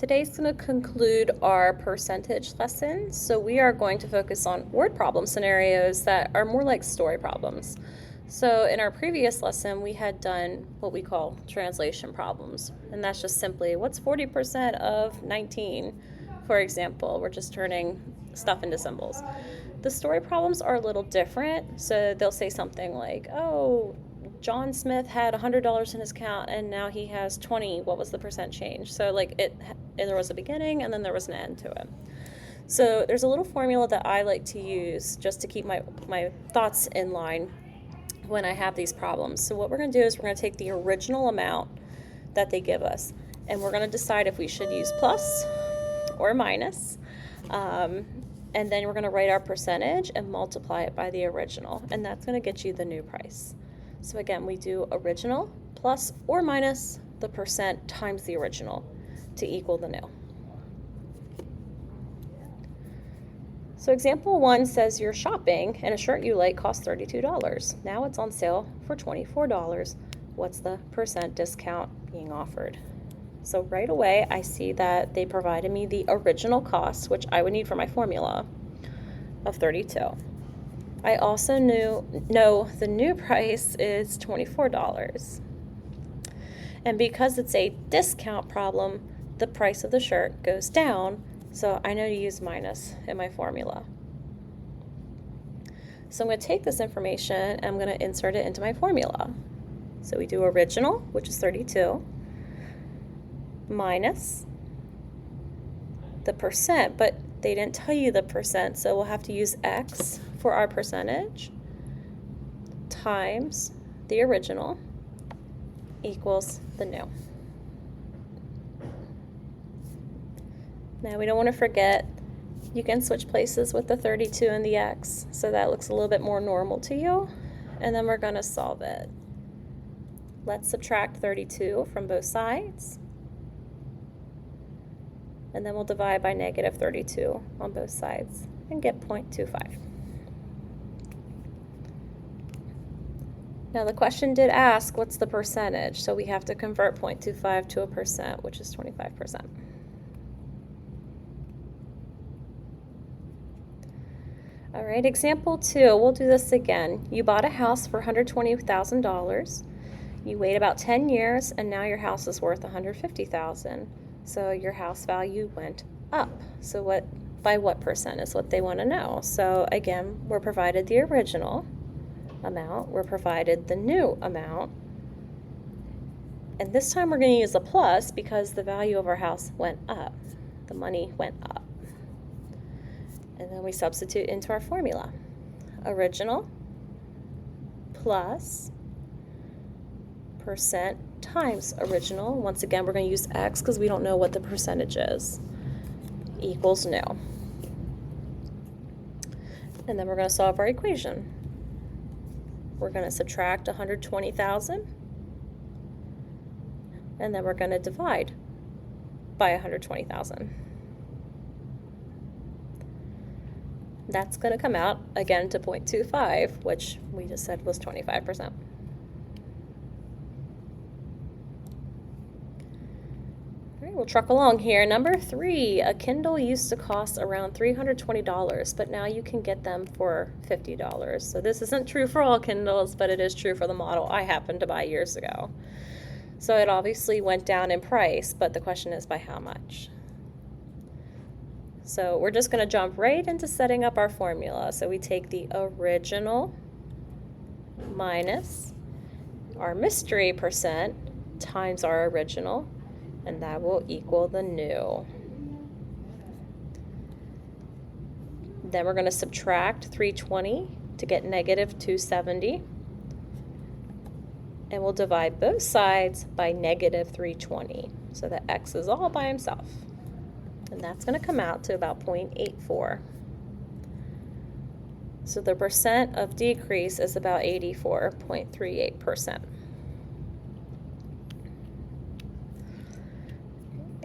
Today's going to conclude our percentage lesson. So we are going to focus on word problem scenarios that are more like story problems. So in our previous lesson, we had done what we call translation problems. And that's just simply, what's 40% of 19? For example, we're just turning stuff into symbols. The story problems are a little different. So they'll say something like, oh, John Smith had $100 in his account and now he has 20. What was the percent change? So there was a beginning and then there was an end to it. So there's a little formula that I like to use just to keep my thoughts in line when I have these problems. So what we're going to do is we're going to take the original amount that they give us and we're going to decide if we should use plus or minus. And then we're going to write our percentage and multiply it by the original, and that's going to get you the new price. So again, we do original plus or minus the percent times the original to equal the new. So example 1 says you're shopping and a shirt you like costs $32. Now it's on sale for $24. What's the percent discount being offered? So right away, I see that they provided me the original cost, which I would need for my formula, of 32. I also know the new price is $24. And because it's a discount problem, the price of the shirt goes down, so I know to use minus in my formula. So I'm going to take this information and I'm going to insert it into my formula. So we do original, which is 32, minus the percent, but they didn't tell you the percent, so we'll have to use X for our percentage, times the original equals the new. Now we don't want to forget, you can switch places with the 32 and the X, so that looks a little bit more normal to you, and then we're going to solve it. Let's subtract 32 from both sides. And then we'll divide by negative 32 on both sides and get 0.25. Now the question did ask, what's the percentage? So we have to convert 0.25 to a percent, which is 25%. All right, example 2, we'll do this again. You bought a house for $120,000. You wait about 10 years, and now your house is worth $150,000. So your house value went up. So by what percent is what they want to know. So again, we're provided the original amount, we're provided the new amount, and this time we're going to use a plus because the value of our house went up. The money went up. And then we substitute into our formula. Original plus percent times original. Once again, we're going to use X because we don't know what the percentage is. Equals new. And then we're going to solve our equation. We're going to subtract 120,000. And then we're going to divide by 120,000. That's going to come out, again, to 0.25, which we just said was 25%. We'll truck along here. Number 3, a Kindle used to cost around $320, but now you can get them for $50. So this isn't true for all Kindles, but it is true for the model I happened to buy years ago. So it obviously went down in price, but the question is by how much? So we're just going to jump right into setting up our formula. So we take the original minus our mystery percent times our original, and that will equal the new. Then we're going to subtract 320 to get negative 270. And we'll divide both sides by negative 320 so that X is all by himself. And that's going to come out to about 0.84. So the percent of decrease is about 84.38%.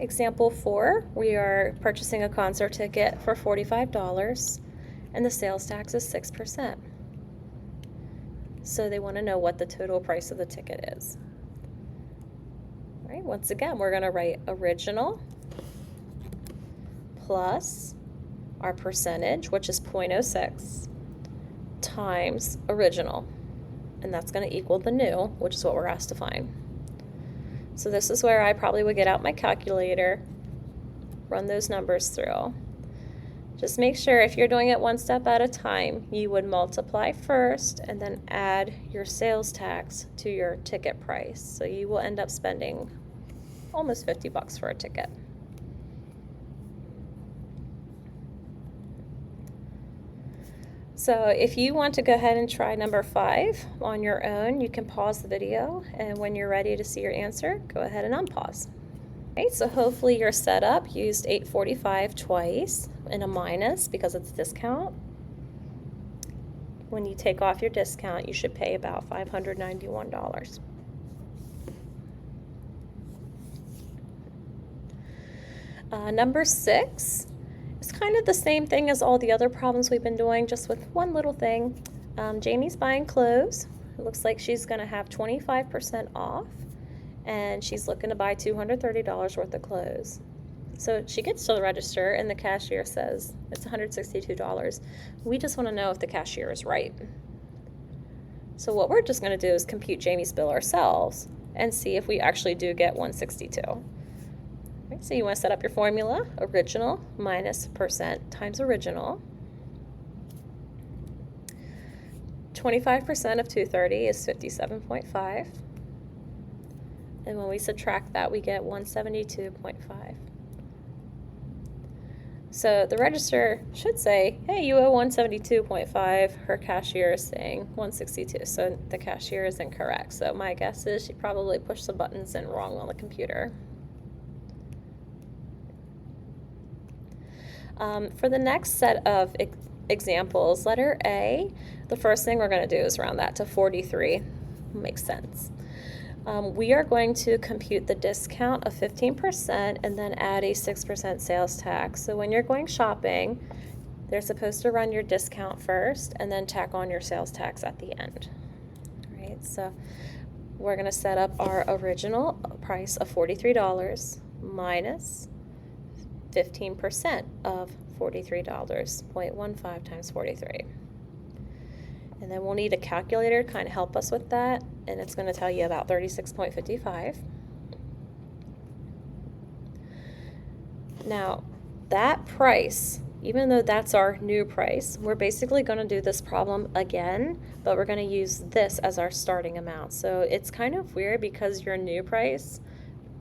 Example 4, we are purchasing a concert ticket for $45 and the sales tax is 6%. So they want to know what the total price of the ticket is. All right, once again, we're going to write original plus our percentage, which is 0.06, times original. And that's going to equal the new, which is what we're asked to find. So this is where I probably would get out my calculator, run those numbers through. Just make sure if you're doing it one step at a time, you would multiply first and then add your sales tax to your ticket price. So you will end up spending almost $50 for a ticket. So if you want to go ahead and try number 5 on your own, you can pause the video, and when you're ready to see your answer, go ahead and unpause. Okay, so hopefully your setup used $8.45 twice and a minus because it's a discount. When you take off your discount, you should pay about $591. Number 6. It's kind of the same thing as all the other problems we've been doing, just with one little thing. Jamie's buying clothes. It looks like she's going to have 25% off, and she's looking to buy $230 worth of clothes. So she gets to the register, and the cashier says it's $162. We just want to know if the cashier is right. So what we're just going to do is compute Jamie's bill ourselves and see if we actually do get $162. Right, so you want to set up your formula, original minus percent times original. 25% of 230 is 57.5. And when we subtract that, we get 172.5. So the register should say, hey, you owe 172.5. Her cashier is saying 162. So the cashier is incorrect. So my guess is she probably pushed the buttons in wrong on the computer. For the next set of examples, letter A, the first thing we're going to do is round that to 43. Makes sense. We are going to compute the discount of 15% and then add a 6% sales tax. So when you're going shopping, they're supposed to run your discount first and then tack on your sales tax at the end. All right, so we're going to set up our original price of $43 minus 15% of $43, 0.15 times 43. And then we'll need a calculator to kind of help us with that, and it's going to tell you about 36.55. Now, that price, even though that's our new price, we're basically going to do this problem again, but we're going to use this as our starting amount. So it's kind of weird because your new price,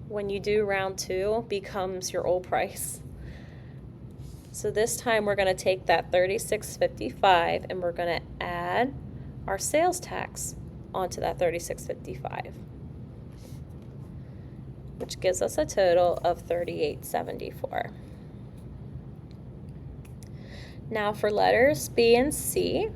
when you do round 2, becomes your old price. So this time we're going to take that $36.55 and we're going to add our sales tax onto that $36.55, which gives us a total of $38.74. Now for letters B and C,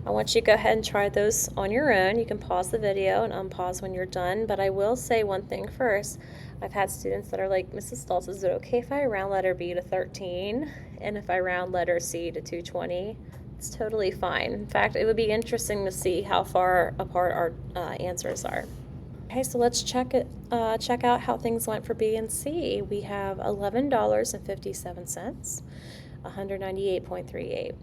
I want you to go ahead and try those on your own. You can pause the video and unpause when you're done, but I will say one thing first. I've had students that are like, Mrs. Stoltz, is it okay if I round letter B to 13 and if I round letter C to 220? It's totally fine. In fact, it would be interesting to see how far apart our answers are. Okay, so let's check out how things went for B and C. We have $11.57, 198.38.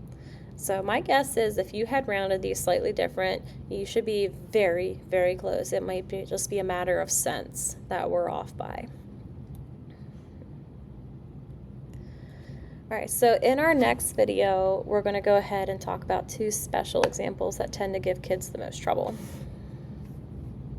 So my guess is if you had rounded these slightly different, you should be very, very close. It might just be a matter of cents that we're off by. All right, so in our next video, we're going to go ahead and talk about 2 special examples that tend to give kids the most trouble.